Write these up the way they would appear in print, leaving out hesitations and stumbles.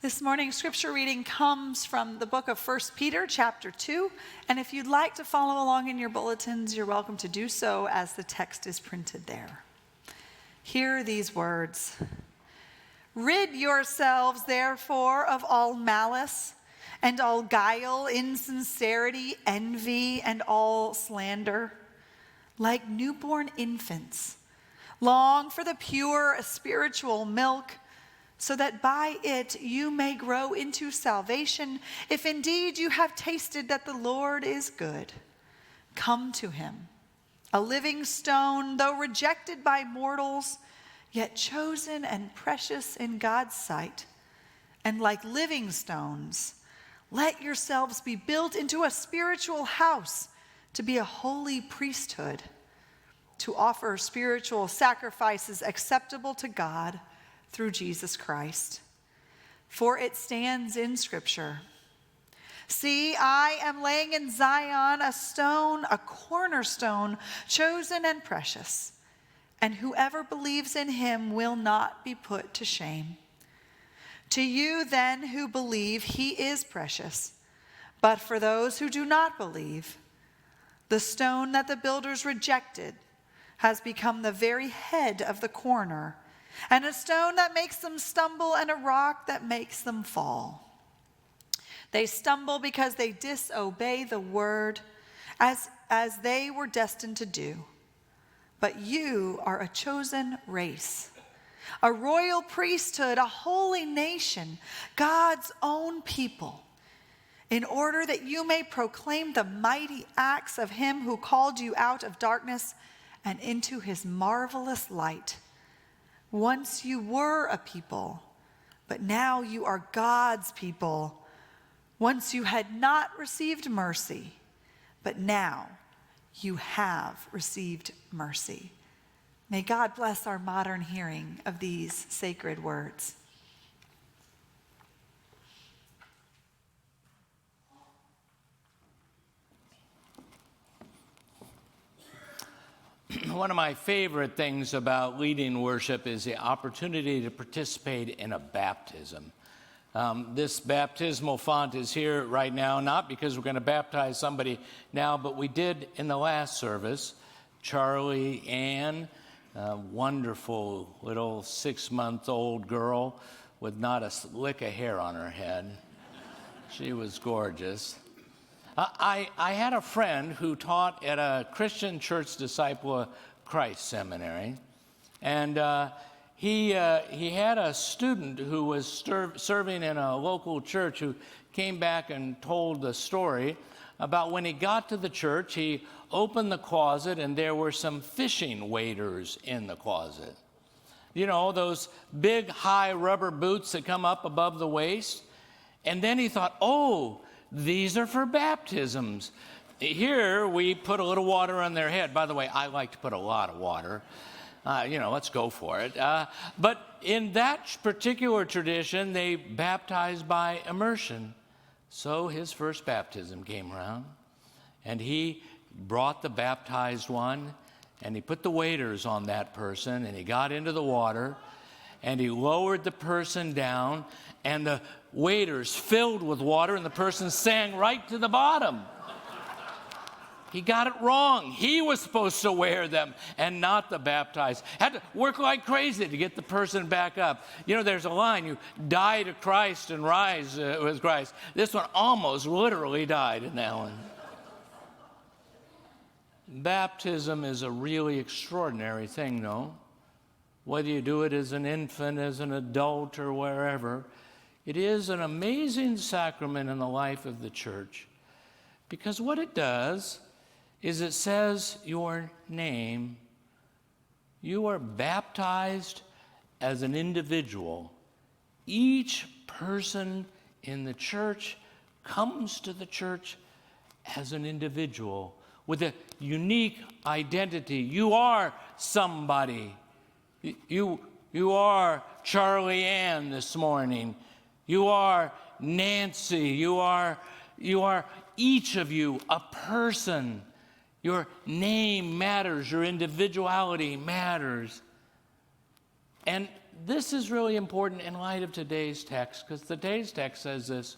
This morning's scripture reading comes from the book of 1 Peter chapter 2. And if you'd like to follow along in your bulletins, you're welcome to do so as the text is printed there. Hear these words. Rid yourselves, therefore, of all malice and all guile, insincerity, envy, and all slander. Like newborn infants, long for the pure spiritual milk, so that by it you may grow into salvation, if indeed you have tasted that the Lord is good. Come to him, a living stone, though rejected by mortals, yet chosen and precious in God's sight. And like living stones, let yourselves be built into a spiritual house, to be a holy priesthood, to offer spiritual sacrifices acceptable to God through Jesus Christ. For it stands in Scripture, see, I am laying in Zion a stone, a cornerstone, chosen and precious, and whoever believes in him will not be put to shame. To you then who believe, he is precious. But for those who do not believe, the stone that the builders rejected has become the very head of the corner, and a stone that makes them stumble, and a rock that makes them fall. They stumble because they disobey the word, as they were destined to do. But you are a chosen race, a royal priesthood, a holy nation, God's own people, in order that you may proclaim the mighty acts of him who called you out of darkness and into his marvelous light. Once you were a people, but now you are God's people. Once you had not received mercy, but now you have received mercy. May God bless our modern hearing of these sacred words. One of my favorite things about leading worship is the opportunity to participate in a baptism. This baptismal font is here right now, not because we're going to baptize somebody now, but we did in the last service. Charlie Ann, a wonderful little 6-month-old girl with not a lick of hair on her head. She was gorgeous. I had a friend who taught at a Christian Church Disciple of Christ seminary, and he had a student who was serving in a local church who came back and told the story about when he got to the church. He opened the closet, and there were some fishing waders in the closet. You know, those big, high rubber boots that come up above the waist. And then he thought, oh, these are for baptisms. Here, we put a little water on their head. By the way, I like to put a lot of water. Let's go for it. But in that particular tradition, they baptized by immersion. So his first baptism came around, and he brought the baptized one, and he put the waders on that person, and he got into the water, and he lowered the person down, and the waders filled with water, and the person sank right to the bottom. He got it wrong. He was supposed to wear them and not the baptized. Had to work like crazy to get the person back up. You know, there's a line, you die to Christ and rise with Christ. This one almost literally died in that one. Baptism is a really extraordinary thing, though. Whether you do it as an infant, as an adult, or wherever, it is an amazing sacrament in the life of the church. Because what it does is it says your name. You are baptized as an individual. Each person in the church comes to the church as an individual with a unique identity. You are somebody. You are Charlie Ann this morning. You are Nancy. You are each of you a person. Your name matters. Your individuality matters. And this is really important in light of today's text, because today's text says this: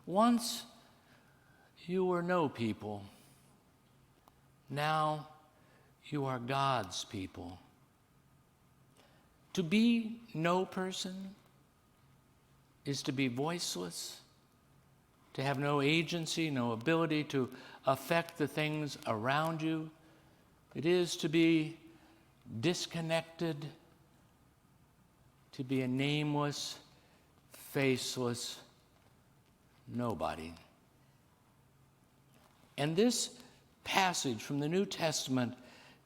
once you were no people, now you are God's people. To be no person is to be voiceless, to have no agency, no ability to affect the things around you. It is to be disconnected, to be a nameless, faceless nobody. And this passage from the New Testament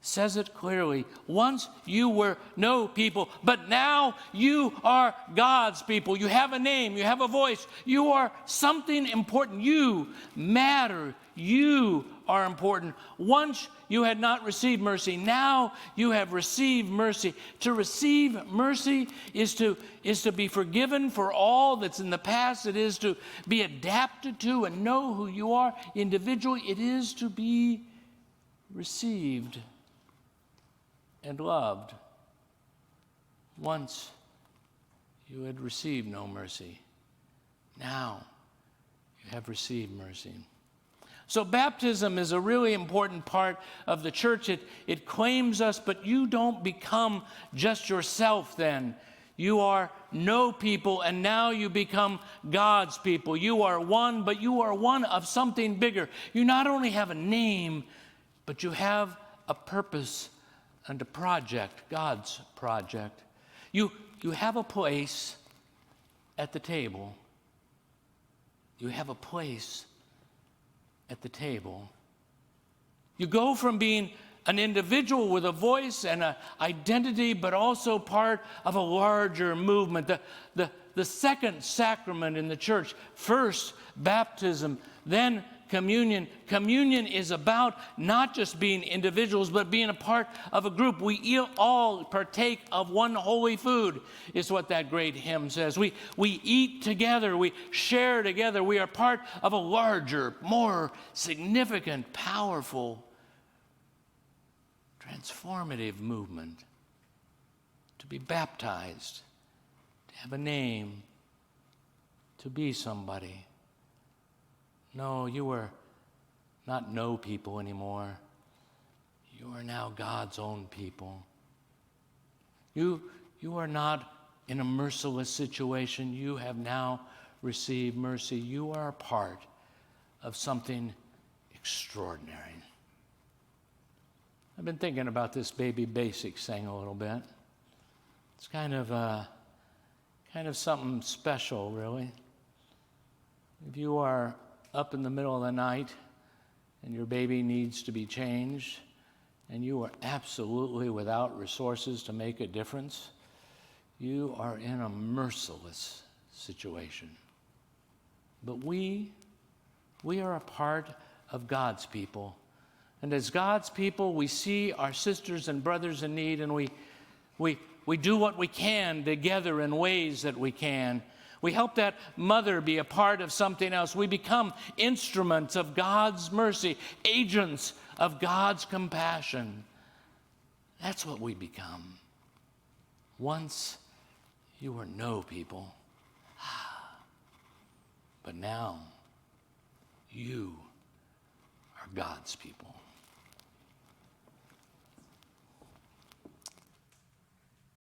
says it clearly. Once you were no people, but now you are God's people. You have a name, you have a voice, you are something important. You matter, you are important. Once you had not received mercy, now you have received mercy. To receive mercy is to be forgiven for all that's in the past. It is to be adapted to and know who you are individually. It is to be received and loved. Once you had received no mercy, now you have received mercy. So baptism is a really important part of the church. It claims us, but you don't become just yourself then. You are no people, and now you become God's people. You are one, but you are one of something bigger. You not only have a name, but you have a purpose and a project, God's project. You have a place at the table. You have a place at the table. You go from being an individual with a voice and an identity, but also part of a larger movement. The second sacrament in the church, first baptism, then communion. Communion is about not just being individuals, but being a part of a group. We all partake of one holy food, is what that great hymn says. We eat together, we share together. We are part of a larger, more significant, powerful, transformative movement. To be baptized, to have a name, to be somebody. No, you are not no people anymore. You are now God's own people. You are not in a merciless situation. You have now received mercy. You are a part of something extraordinary. I've been thinking about this Baby Basics thing a little bit. It's kind of something special, really. If you are up in the middle of the night and your baby needs to be changed and you are absolutely without resources to make a difference, you are in a merciless situation. But we are a part of God's people. And as God's people, we see our sisters and brothers in need, and we do what we can together in ways that we can. We help that mother be a part of something else. We become instruments of God's mercy, agents of God's compassion. That's what we become. Once you were no people, but now you are God's people.